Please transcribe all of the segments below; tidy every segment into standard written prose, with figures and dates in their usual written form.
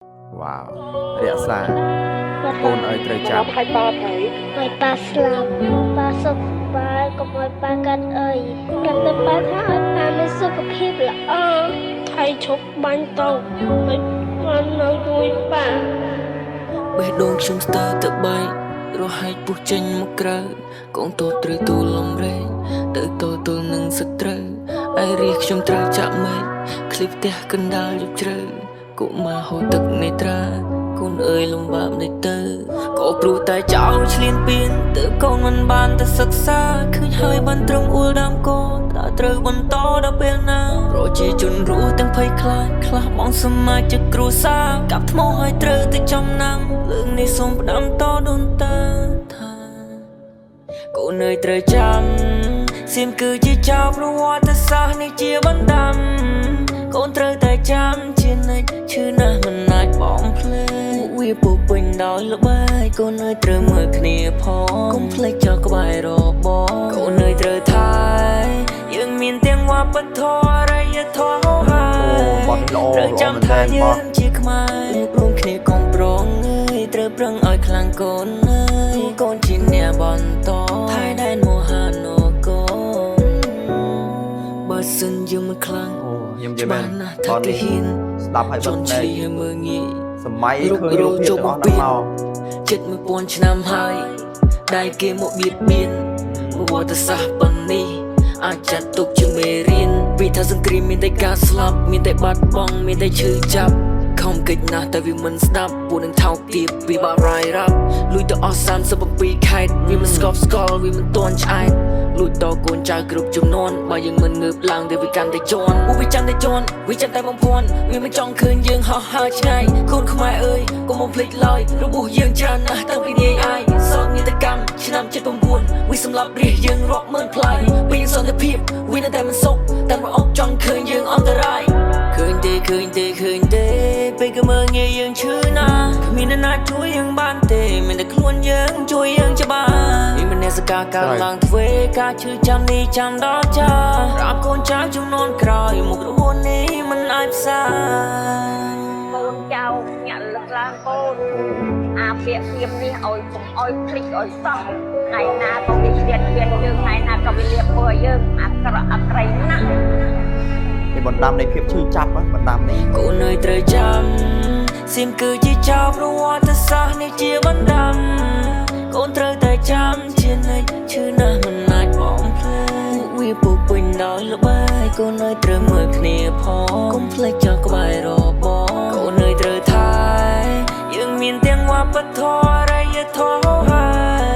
Wow រក្សាកូនឲ្យត្រូវចាំ ឲ្យប៉ាស្លាប់ប៉ាសុខបាលកុំឲ្យប៉ាកាត់អីកាត់ទៅប៉ាថាឲ្យប៉ាមានសុខភាពល្អថៃឈប់បាញ់ទៅមិនបាននៅជួយប៉ា បេះដូងខ្ញុំស្ទើរទៅបែករហែកពុះចេញមកក្រៅកងតបត្រូវទូលំរែងទៅតទល់នឹងសត្រូវឯរាខ្ញុំត្រូវចាក់មេឃឃ្លីបផ្ទះកណ្ដាលយប់ជ្រៅកុមារហូរទឹកនេត្រាកូនអើយលំបាកនេះទៅក៏ព្រោះតែចោលឆ្លៀនពៀនទើបកូនមិនបានទៅសិក្សាឃើញហើយបានត្រឹមអួលដើមកូនតើត្រូវបន្តដល់ពេលណាប្រជាជនរស់ទាំងភ័យខ្លាចខ្លះបងសមាជិកគ្រួសារកាប់ថ្មឲ្យត្រូវទៅចំណាំលើកនេះសូមផ្ដាំតដូនតាថាកូននៅត្រូវចាំសៀមគឺជាចៅប្រវត្តិសាស្ត្រនេះជាបណ្ដាំកូនត្រូវតែចាំជានិច្ចឈឺណាស់មិនអាចបងភ្លេចវាពុពេញដោយល្បាយកូននៅត្រូវមើលគ្នាផងកុំភ្លេចចោលក្បែររបកូននៅត្រូវថែយើងមានទាំងវប្បធម៌អរិយធម៌ហើយត្រូវចាំថាយើងជាខ្មែររួមគ្នាកុំប្រងអើយត្រូវប្រឹងឲ្យខ្លាំងកូនអើយកូនជាអ្នកបន្តថែដែនមហានគរបើសិនយើងមិនខ្លាំង ខ្ញុំនិយាយមែនតននេះស្ដាប់ឲ្យបានតែមើងងាយ សម័យឃើញរូបភាពរបស់ហ្នឹងមក ជិត1000ឆ្នាំហើយដែលគេមកបៀតបៀនប្រវត្តិសាស្ត្រប៉ុណ្នេះអាចចាត់ទុកជាមេរៀនពីថាសង្គ្រាមមានតែការស្លាប់មានតែបាត់បង់មានតែឈឺចាប់ខំកិច្ចណាស់តែវាមិនស្ដាប់ពួកនឹងថោកទាបវាបារាយរ៉ាប់លួចទៅអស់37ខេត្តវាមិនស្កប់ស្កល់វាមិនទាន់ឆ្អែតលួចតកូនចៅគ្រប់ចំនួនបើយើងមិនងើបឡើងតែវាកាន់តែជន់ពួកវាចាំតែជន់វាចាំតែបំភ័ន្តវាមិនចង់ឃើញយើងហោះហើរឆ្ងាយកូនខ្មែរអើយកុំបំភ្លេចឡើយរបួសយើងច្រើនណាស់តាំងពីនាយអាយសោកនាដកម្មឆ្នាំ79វាសម្លាប់រាជយើងរាប់ម៉ឺនផ្លៃពេលយើងសន្តិភាពវានៅតែមិនសុខតែប្រអប់ចង់ឃើញយើងអន្តរាយឃើញទេពេលក៏មើងងាយយើងឈឺណាស់គ្មានអ្នកណាជួយយើងបានទេមានតែខ្លួនយើងជួយយើងច្បាស់មានមនសិការកើតឡើងទ្វេការឈឺចាំនេះចាំដល់ចាប្រាប់កូនចៅជំនាន់ក្រោយមុខរបួសនេះមិនអាចផ្សាយកូនចៅញាក់លើកឡើងកូនអាពាក្យធៀបនេះឲ្យកុំឲ្យភ្លេចឲ្យសោះថ្ងៃណាក៏វាឆ្លៀតយើងថ្ងៃណាក៏វាលៀបមើលយើងអាក្រក់អក្រីណាស់ នេះបណ្ដាំនៃភាពឈឺចាប់បណ្ដាំនេះ កូននៅត្រូវចាំសៀមគឺជាចៅប្រវត្តិសាស្ត្រនេះជាបណ្ដាំកូនត្រូវតែចាំជានិច្ចឈឺណាស់មិនអាចបងភ្លេចវាពុពេញដោយល្បាយកូននៅត្រូវមើលគ្នាផងកុំភ្លេចចោលក្បែររបកូននៅត្រូវថែយើងមានទាំងវប្បធម៌អរិយធម៌ហើ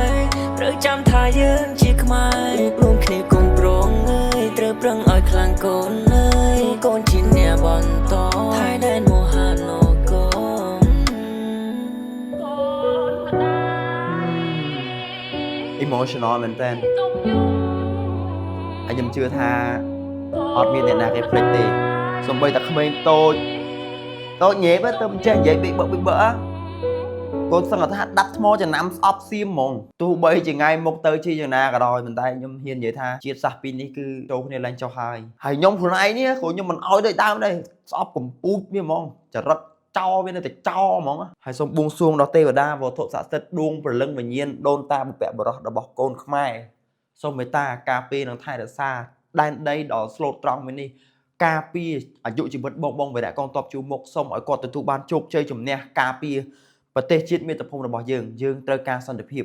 យត្រូវចាំថាយើងជាខ្មែររួមគ្នាកុំប្រងអើយត្រូវប្រឹងឲ្យខ្លាំងកូនអើយកូនជាអ្នកបន្តថែដែនមហានគរ emotional មែនតើខ្ញុំជឿថាអត់មានអ្នកណាគេភ្លេចទេសូម្បីតែក្មេងតូចញ៉េបទៅមិនចេះនិយាយបិបកកូនសឹងថាដាប់ថ្មចំណាំស្អប់សៀមហ្មងទោះបីជាថ្ងៃមុខទៅជាយ៉ាងណាក៏ដោយប៉ុន្តែខ្ញុំហ៊ាននិយាយថាជាតិសាសន៍ពីរនេះគឺចូលគ្នាឡើងចុះហើយខ្ញុំខ្លួនឯងនេះក៏ខ្ញុំមិនអោយដូចដើមដែរស្អប់កំពូចវាហ្មងចរិតចោលវានៅតែចោលហ្មងហើយសូមបួងសួងដល់ទេវតាវត្ថុស័ក្តិសិទ្ធិដួងព្រលឹងវិញ្ញាណដូនតាបុព្វបុរសរបស់កូនខ្មែរសូមមេត្តាការពារនិងថែរក្សាដែនដីដល់ស្លូតត្រង់មួយនេះការពារអាយុជីវិតបងវីរៈកងទ័ពជួរមុខសូមឲ្យគាត់ទទួលបានជោគជ័យជំនះការពារប្រទេសជាតិមាតុភូមិរបស់យើងត្រូវការសន្តិភាព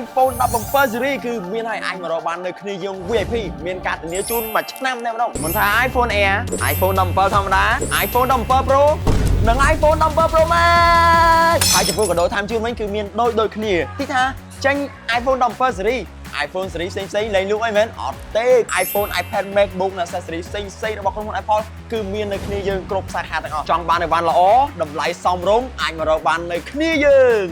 iPhone 17 series គឺមានឲ្យអាចមករកបាននៅគ្នាយើង VIP មានការធានាជូនមួយឆ្នាំតែម្ដងមិនថា iPhone Air iPhone 17 ធម្មតា iPhone 17 Pro និង iPhone 17 Pro Max ហើយចំពោះកាដូថែមជូនវិញគឺមានដូចគ្នាទីថាចេញ iPhone 17 series iPhone series ផ្សេងៗលែងលក់អីមែនអត់ទេ iPhone iPad MacBook និង accessory ផ្សេងៗរបស់ក្រុមហ៊ុន Apple គឺមាននៅគ្នាយើងគ្រប់ខ្សែខាតទាំងអស់ចង់បានអីវ៉ាន់ល្អតម្លៃសមរម្យអាចមករកបាននៅគ្នាយើង